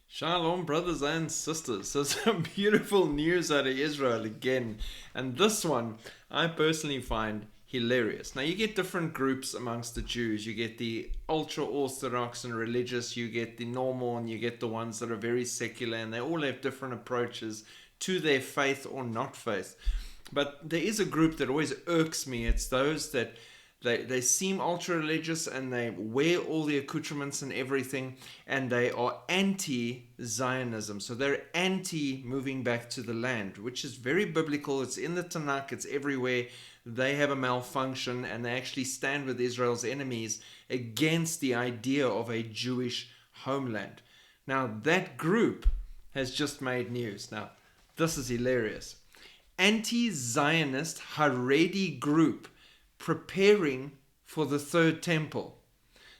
Shalom, brothers and sisters. So, some beautiful news out of Israel again. And this one I personally find hilarious. Now, you get different groups amongst the Jews. You get the ultra orthodox and religious, you get the normal, and you get the ones that are very secular, and they all have different approaches to their faith or not faith. But there is a group that always irks me. It's those that they seem ultra religious and they wear all the accoutrements and everything, and they are anti Zionism. So they're anti moving back to the land, which is very biblical. It's in the Tanakh, it's everywhere. They have a malfunction and they actually stand with Israel's enemies against the idea of a Jewish homeland. Now, that group has just made news. Now, this is hilarious. Anti-Zionist Haredi group preparing for the third temple.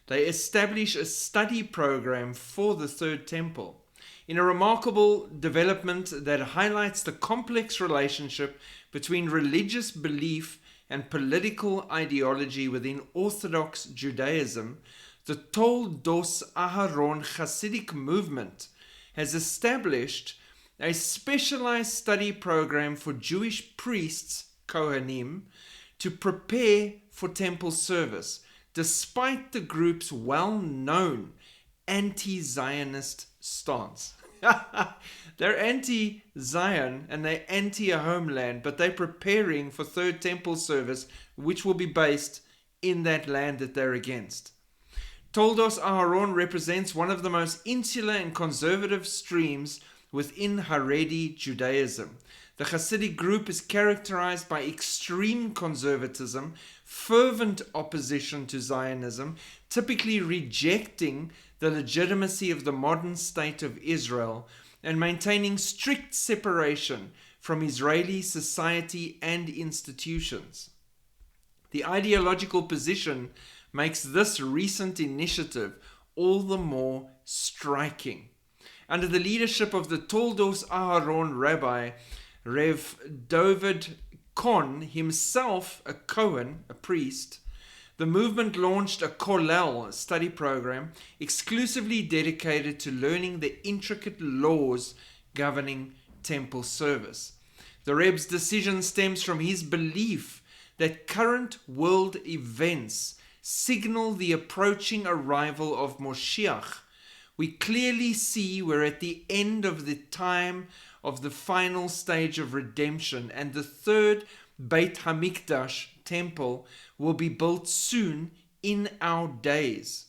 They establish a study program for the third temple in a remarkable development that highlights the complex relationship between religious belief and political ideology within Orthodox Judaism. The Toldos Aharon Hasidic movement has established a specialized study program for Jewish priests, Kohanim, to prepare for temple service, despite the group's well-known anti-Zionist stance. They're anti-Zion and they're anti-a-homeland, but they're preparing for third temple service, which will be based in that land that they're against. Toldos Aharon represents one of the most insular and conservative streams within Haredi Judaism. The Hasidic group is characterized by extreme conservatism, fervent opposition to Zionism, typically rejecting the legitimacy of the modern state of Israel, and maintaining strict separation from Israeli society and institutions. The ideological position makes this recent initiative all the more striking. Under the leadership of the Toldos Aharon rabbi, Rev. David Kohn, himself a Cohen, a priest, the movement launched a Kollel study program exclusively dedicated to learning the intricate laws governing temple service. The Reb's decision stems from his belief that current world events signal the approaching arrival of Moshiach. We clearly see we're at the end of the time of the final stage of redemption, and the third Beit HaMikdash temple will be built soon in our days.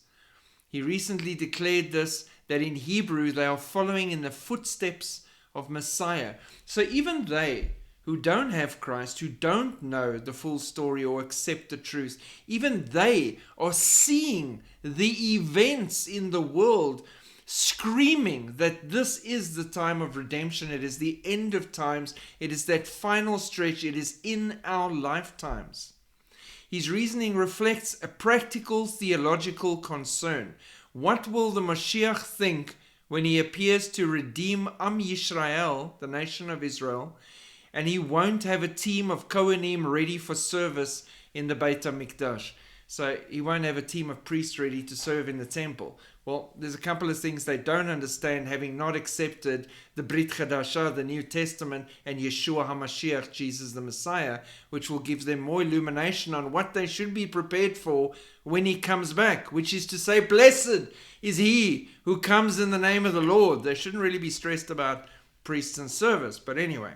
He recently declared that in Hebrew they are following in the footsteps of Messiah. So even they who don't have Christ, who don't know the full story or accept the truth, even they are seeing the events in the world, screaming that this is the time of redemption. It is the end of times. It is that final stretch. It is in our lifetimes. His reasoning reflects a practical theological concern. What will the Mashiach think when he appears to redeem Am Yisrael, the nation of Israel, and he won't have a team of Kohanim ready for service in the Beit HaMikdash? So he won't have a team of priests ready to serve in the temple. Well, there's a couple of things they don't understand, having not accepted the Brit Chadashah, the New Testament, and Yeshua HaMashiach, Jesus the Messiah, which will give them more illumination on what they should be prepared for when he comes back, which is to say, blessed is he who comes in the name of the Lord. They shouldn't really be stressed about priests and service, but anyway.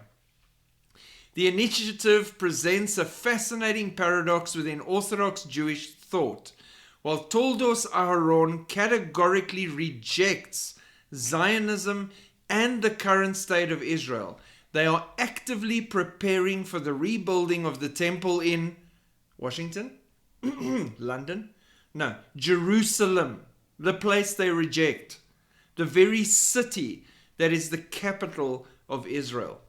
The initiative presents a fascinating paradox within Orthodox Jewish thought. While Toldos Aharon categorically rejects Zionism and the current state of Israel, they are actively preparing for the rebuilding of the temple in Washington? London? No, Jerusalem, the place they reject, the very city that is the capital of Israel.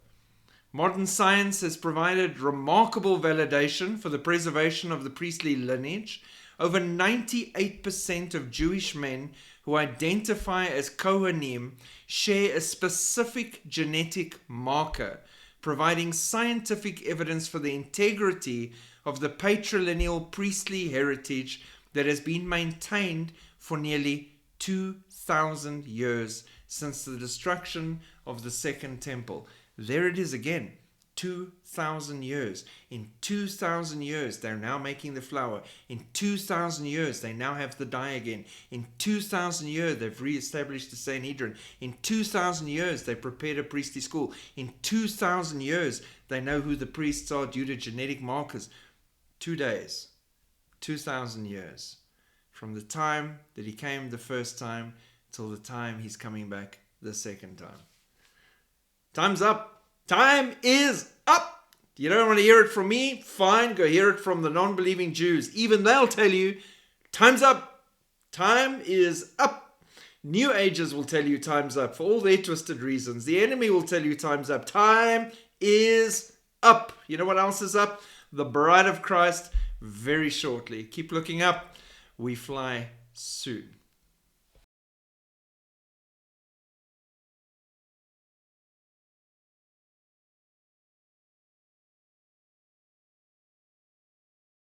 Modern science has provided remarkable validation for the preservation of the priestly lineage. Over 98% of Jewish men who identify as Kohanim share a specific genetic marker, providing scientific evidence for the integrity of the patrilineal priestly heritage that has been maintained for nearly 2,000 years since the destruction of the second temple. There it is again. 2,000 years. In 2,000 years, they're now making the flour. In 2,000 years, they now have the dye again. In 2,000 years, they've re-established the Sanhedrin. In 2,000 years, they prepared a priestly school. In 2,000 years, they know who the priests are due to genetic markers. 2 days. 2,000 years. From the time that he came the first time till the time he's coming back the second time. Time's up. Time is up. You don't want to hear it from me? Fine, go hear it from the non-believing Jews. Even they'll tell you, time's up. Time is up. New Agers will tell you time's up for all their twisted reasons. The enemy will tell you time's up. Time is up. You know what else is up? The bride of Christ very shortly. Keep looking up. We fly soon.